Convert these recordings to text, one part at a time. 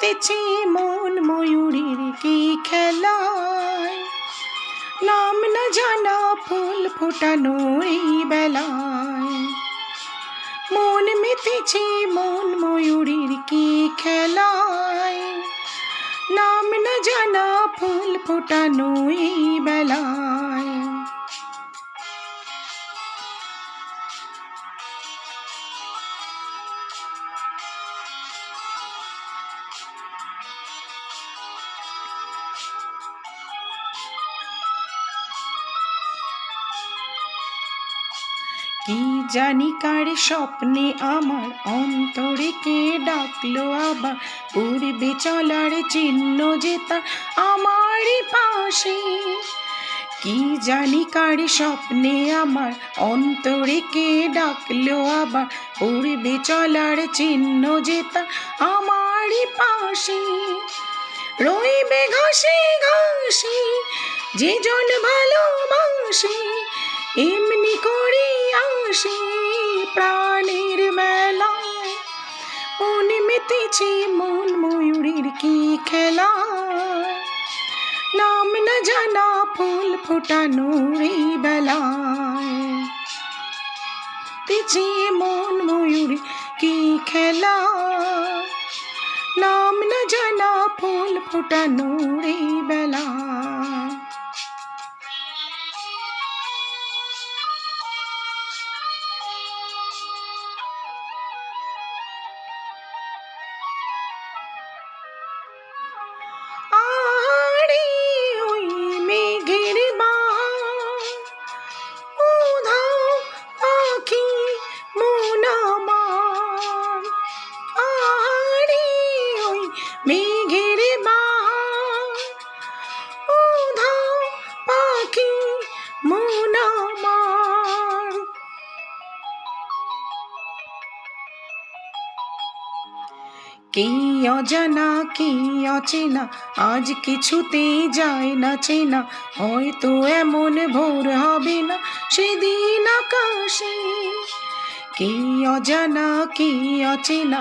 মেতেছে মন ময়ূরীর কি খেলায়, নাম না জানা ফুল ফোটানোর এই বেলায়। মন মেতেছে মন ময়ূরীর কি খেলায়, নাম না জানা ফুল ফোটানো এই বেলায়। কি জানি কার স্বপ্নে আমার অন্তরে কে ডাকলো আবার, পূর্বে চলার চিহ্ন যেতা আমারই পাশে। কি জানি কার স্বপ্নে আমার অন্তরে কে ডাকলো আবার, পূর্বে চলার চিহ্ন যেতা আমারই পাশে। রইবে ঘাসে ঘাসে যে জন ভালোবাসে, এমনি করে আসে প্রাণের মেলায়। মন মেতেছে মন ময়ূরীর কি খেলায়, নাম না জানা ফুল ফোটানোর এই বেলায়। তেছে মন ময়ূরীর কি খেলায়, নাম না জানা ফুল ফোটানোর এই বেলায়। আরে ওই মেঘের বাহার, উধাও পাখি মন আমার। আরে ওই মেঘের বাহার, উধাও পাখি মন আমার। কি অজানা কি অচেনা আজ কিছুতেই যায় না চেনা, হয়তো এমন ভোর হবে না সেদিন আকাশে। কি অজানা কি অচেনা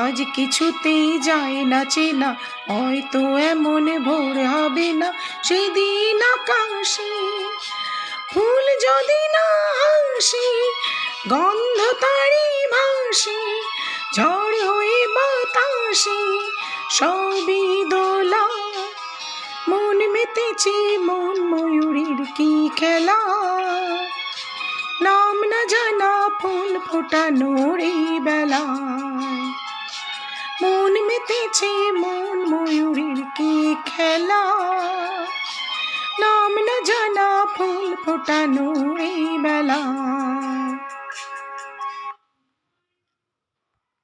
আজ কিছুতেই যায় না চেনা, হয়তো এমন ভোর হবে না সেদিন আকাশে। ফুল যদি না হাসে গন্ধ তারি ভাসে, ঝড় হয়ে বাতাসে সবই দোলা। মন মেতেছে মন ময়ূরীর কি খেলা, নাম না জানা ফুল ফোটানোর এই বেলায়। মন মেতেছে মন ময়ূরীর কি খেলা, নাম না জানা ফুল ফোটানোর এই বেলায়।